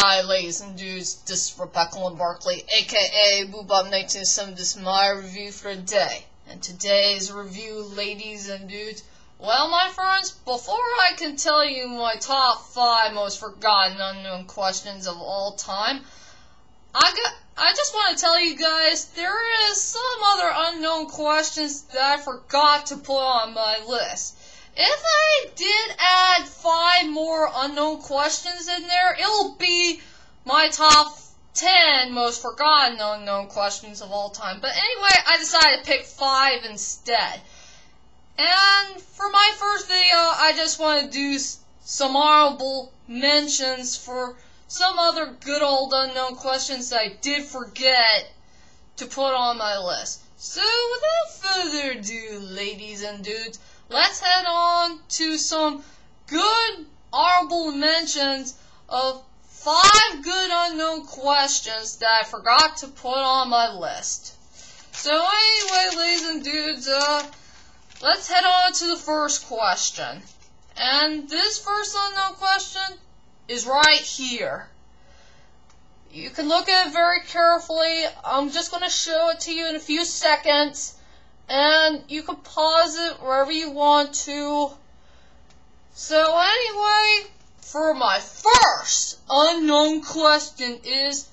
Hi ladies and dudes, this is Rebecca Barkley, aka Boobop1970. This is my review for the day. And today's review, ladies and dudes, well my friends, before I can tell you my top 5 most forgotten unknown questions of all time, I just want to tell you guys, there is some other unknown questions that I forgot to put on my list. If I did add 5 more unknown questions in there, it'll be my top 10 most forgotten unknown questions of all time. But anyway, I decided to pick 5 instead. And for my first video, I just want to do some honorable mentions for some other good old unknown questions that I did forget to put on my list. So without further ado, ladies and dudes, let's head on to some good honorable mentions of 5 good unknown questions that I forgot to put on my list. So anyway, ladies and dudes, let's head on to the first question. And this first unknown question is right here. You can look at it very carefully. I'm just going to show it to you in a few seconds. And you can pause it wherever you want to. So anyway, for my first unknown question is,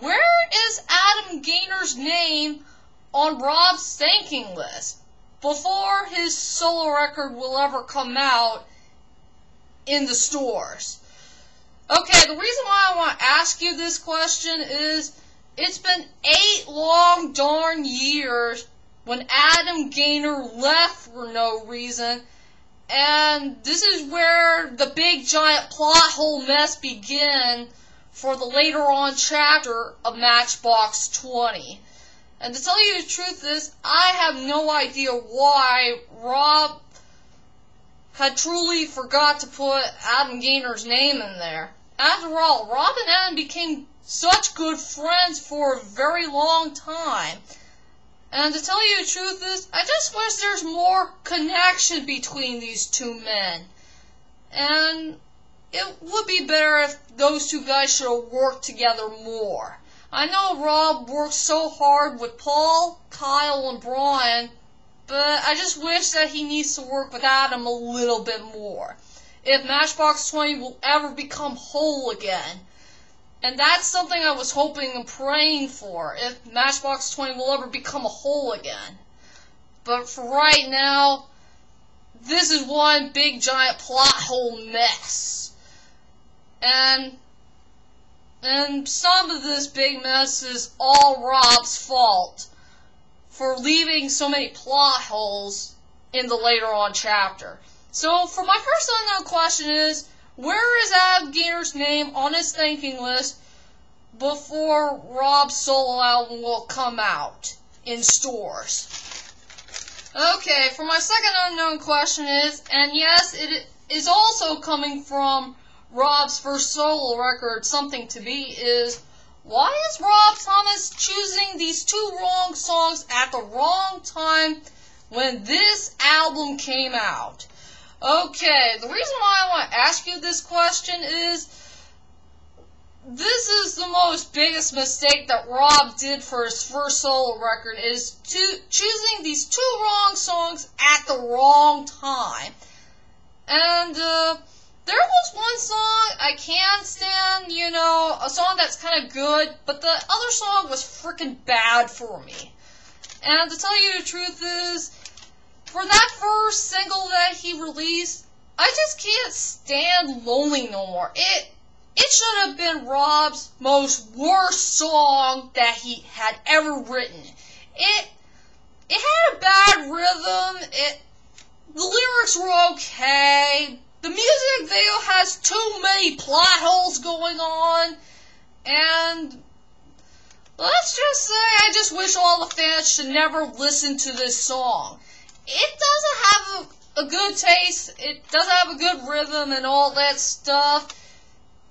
where is Adam Gaynor's name on Rob's thanking list before his solo record will ever come out in the stores? Okay, the reason why I want to ask you this question is, it's been 8 long darn years when Adam Gaynor left for no reason, and this is where the big giant plot hole mess began for the later on chapter of Matchbox 20. And to tell you the truth is, I have no idea why Rob had truly forgot to put Adam Gaynor's name in there. After all, Rob and Adam became such good friends for a very long time. And to tell you the truth is, I just wish there's more connection between these two men. And it would be better if those two guys should have worked together more. I know Rob worked so hard with Paul, Kyle, and Brian, but I just wish that he needs to work with Adam a little bit more, if Matchbox 20 will ever become whole again. And that's something I was hoping and praying for, if Matchbox 20 will ever become a whole again. But for right now, this is one big giant plot hole mess. And some of this big mess is all Rob's fault for leaving so many plot holes in the later on chapter. So for my first unknown question is, where is Adam Gaynor's name on his thanking list before Rob's solo album will come out in stores? Okay, for my second unknown question is, and yes, it is also coming from Rob's first solo record, Something to Be, is, why is Rob Thomas choosing these 2 wrong songs at the wrong time when this album came out? Okay, the reason why I want to ask you this question is, this is the most biggest mistake that Rob did for his first solo record, is choosing these 2 wrong songs at the wrong time. And there was one song I can't stand, you know, a song that's kind of good, but the other song was freaking bad for me. And to tell you the truth is, for that first single that he released, I just can't stand Lonely No More. It should have been Rob's most worst song that he had ever written. It had a bad rhythm. The lyrics were okay. The music video has too many plot holes going on. And let's just say, I just wish all the fans should never listen to this song. It doesn't have a good taste, it doesn't have a good rhythm and all that stuff,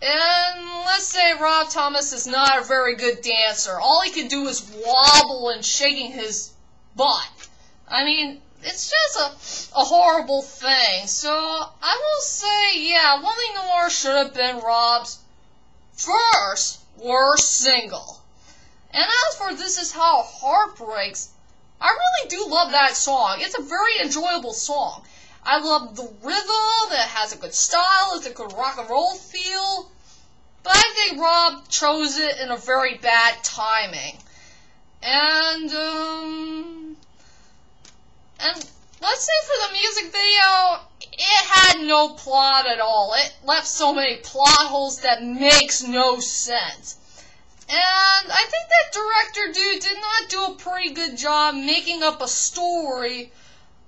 and let's say Rob Thomas is not a very good dancer. All he can do is wobble and shaking his butt. I mean, it's just a horrible thing. So I will say, yeah, Lonely Noir should have been Rob's First, worst single. And as for This Is How Heart Breaks, I really do love that song. It's a very enjoyable song. I love the rhythm, it has a good style, it's a good rock and roll feel. But I think Rob chose it in a very bad timing. And let's say for the music video, it had no plot at all. It left so many plot holes that makes no sense. And I think that director dude did not do a pretty good job making up a story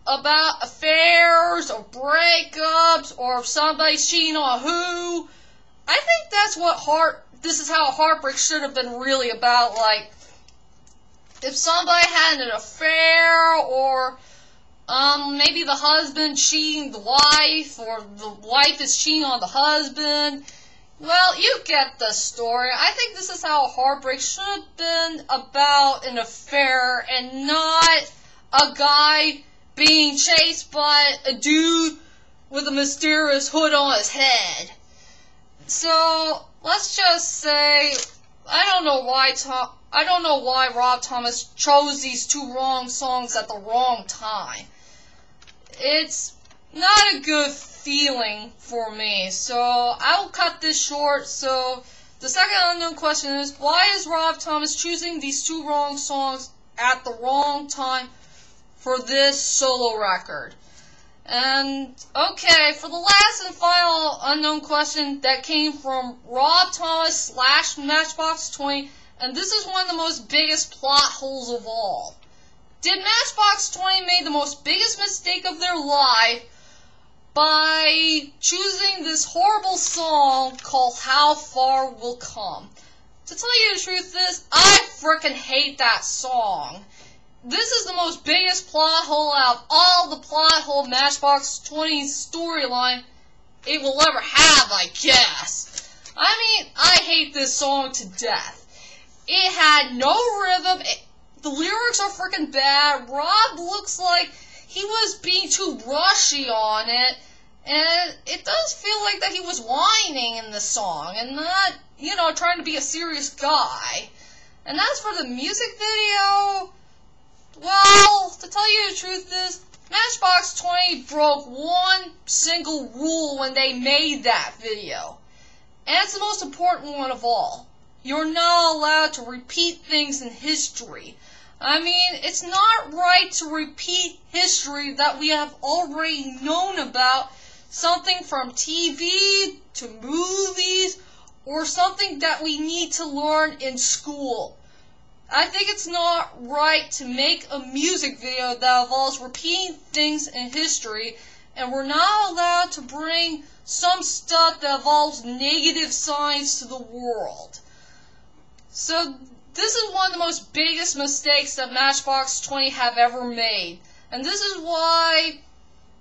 about affairs or breakups or if somebody's cheating on who. I think that's what This Is How Heartbreak should have been really about. Like, if somebody had an affair or maybe the husband cheating the wife or the wife is cheating on the husband. Well, you get the story. I think This Is How Heartbreak should have been about an affair and not a guy being chased by a dude with a mysterious hood on his head. So, let's just say, I don't know why Rob Thomas chose these two wrong songs at the wrong time. It's not a good feeling for me, so I will cut this short. So the second unknown question is, why is Rob Thomas choosing these two wrong songs at the wrong time for this solo record? And okay, for the last and final unknown question that came from Rob Thomas / Matchbox 20, and this is one of the most biggest plot holes of all. Did Matchbox 20 make the most biggest mistake of their life by choosing this horrible song called How Far We'll Come? To tell you the truth is, I frickin' hate that song. This is the most biggest plot hole out of all the plot hole Matchbox 20's storyline it will ever have, I guess. I mean, I hate this song to death. It had no rhythm. The lyrics are freaking bad. Rob looks like he was being too rushy on it. And it does feel like that he was whining in the song and not, trying to be a serious guy. And as for the music video, well, to tell you the truth is, Matchbox 20 broke one single rule when they made that video. And it's the most important one of all. You're not allowed to repeat things in history. I mean, it's not right to repeat history that we have already known about, something from TV to movies, or something that we need to learn in school. I think it's not right to make a music video that involves repeating things in history, and we're not allowed to bring some stuff that involves negative signs to the world. So, this is one of the most biggest mistakes that Matchbox 20 have ever made. And this is why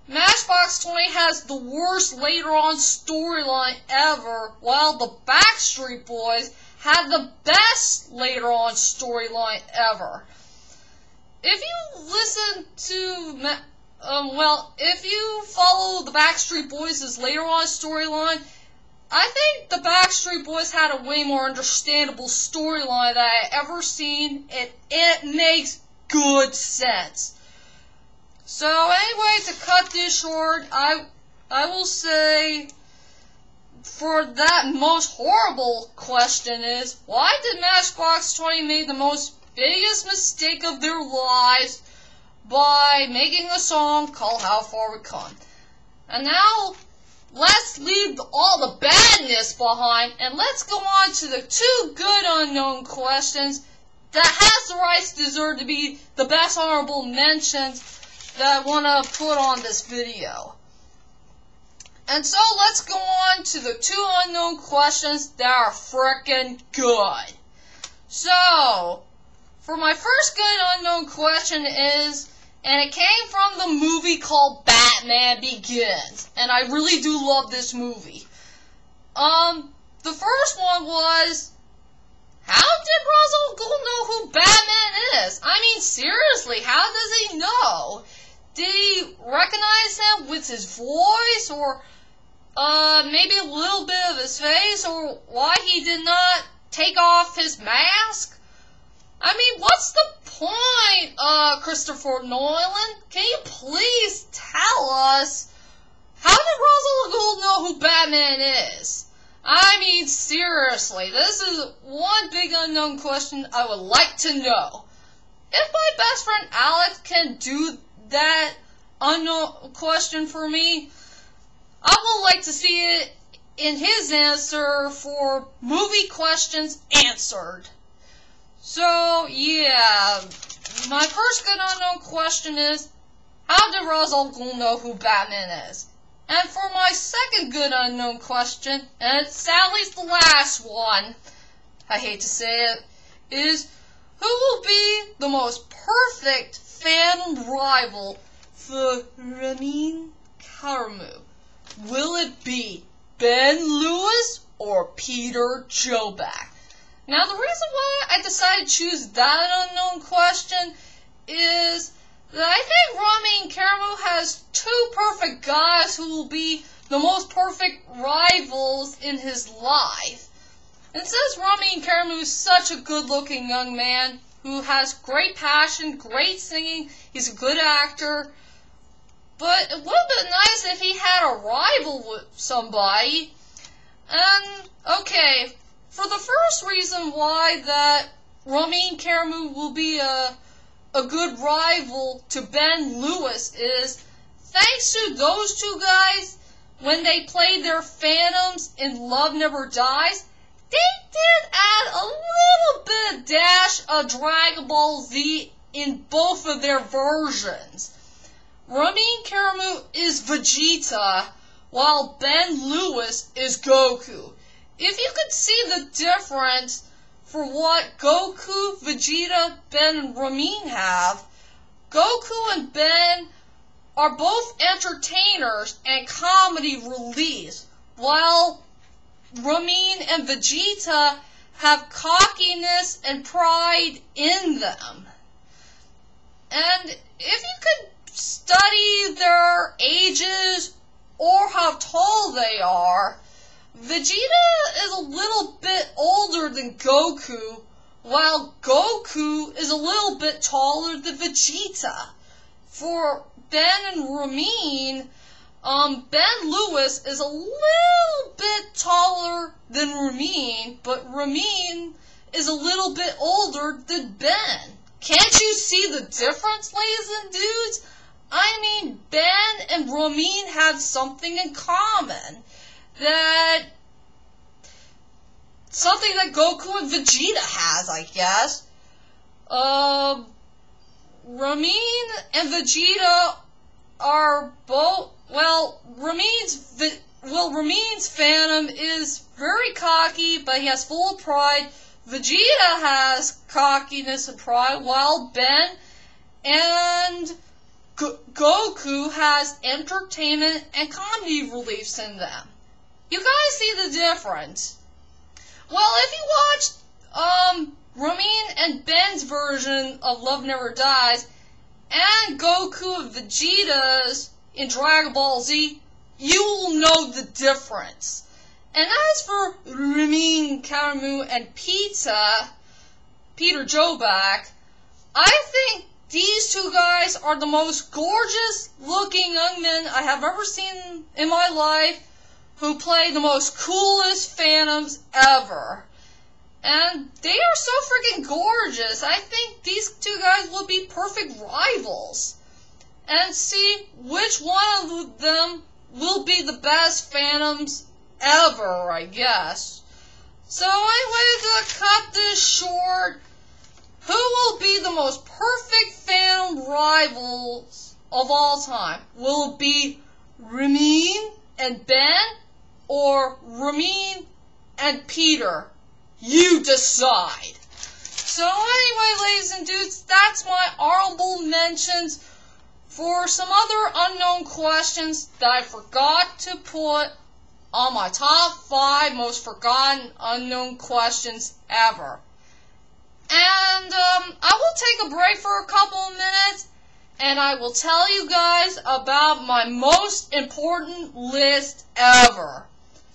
Matchbox 20 has the worst later on storyline ever, while the Backstreet Boys have the best later on storyline ever. If you listen to, if you follow the Backstreet Boys' later on storyline, I think the Backstreet Boys had a way more understandable storyline that I ever seen. It makes good sense. So anyway, to cut this short, I will say, for that most horrible question is, why did Matchbox 20 make the most biggest mistake of their lives by making a song called How Far We Come? And now, let's leave all the badness behind, and let's go on to the two good unknown questions that has the rights deserve to be the best honorable mentions that I want to put on this video. And so let's go on to the two unknown questions that are frickin' good. So, for my first good unknown question is, and it came from the movie called Batman Begins, and I really do love this movie. The first one was, how did Ra's al Ghul know who Batman is? I mean, seriously, how does he know? Did he recognize him with his voice, or maybe a little bit of his face, or why he did not take off his mask? I mean, what's the point, Christopher Nolan? Can you please tell us, how did Ra's al Ghul know who Batman is? I mean, seriously, this is one big unknown question I would like to know. If my best friend Alex can do that unknown question for me, I would like to see it in his answer for movie questions answered. So, yeah, my first good unknown question is, how did Ra's al Ghul know who Batman is? And for my second good unknown question, and sadly it's the last one, I hate to say it, is who will be the most perfect fan rival for Ramin Karimloo? Will it be Ben Lewis or Peter Joback? Now, the reason why I decided to choose that unknown question is that I think Ramin Karimloo has two perfect guys who will be the most perfect rivals in his life. And since Ramin Karimloo is such a good-looking young man who has great passion, great singing, he's a good actor, but it would have been nice if he had a rival with somebody. And, okay, for the first reason why that Ramin Karimloo will be a good rival to Ben Lewis is, thanks to those two guys, when they played their Phantoms in Love Never Dies, they did add a little bit dash of Dragon Ball Z in both of their versions. Ramin Karimloo is Vegeta, while Ben Lewis is Goku. If you could see the difference for what Goku, Vegeta, Ben, and Ramin have, Goku and Ben are both entertainers and comedy reliefs, while Ramin and Vegeta have cockiness and pride in them. And if you could study their ages or how tall they are, Vegeta is a little bit older than Goku, while Goku is a little bit taller than Vegeta. For Ben and Ramin, Ben Lewis is a little bit taller than Ramin, but Ramin is a little bit older than Ben. Can't you see the difference, ladies and dudes? I mean, Ben and Ramin have something in common. Something that Goku and Vegeta has, I guess. Ramin and Vegeta are both, Ramin's Phantom is very cocky, but he has full of pride. Vegeta has cockiness and pride, while Ben and Goku has entertainment and comedy reliefs in them. You guys see the difference? Well, if you watched Ramin and Ben's version of Love Never Dies and Goku and Vegeta's in Dragon Ball Z, you will know the difference. And as for Ramin Karimloo and Peter Joback, I think these two guys are the most gorgeous looking young men I have ever seen in my life, who play the most coolest Phantoms ever. And they are so freaking gorgeous. I think these two guys will be perfect rivals. And see which one of them will be the best Phantoms ever, I guess. So anyway, to cut this short, who will be the most perfect Phantom rivals of all time? Will it be Ramin and Ben, or Ramin and Peter? You decide. So anyway, ladies and dudes, that's my honorable mentions for some other unknown questions that I forgot to put on my top 5 most forgotten unknown questions ever. And I will take a break for a couple of minutes, and I will tell you guys about my most important list ever.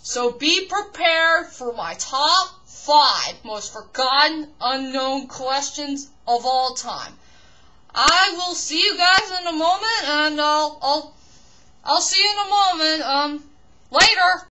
So be prepared for my top 5 most forgotten, unknown questions of all time. I will see you guys in a moment, and I'll see you in a moment. Later.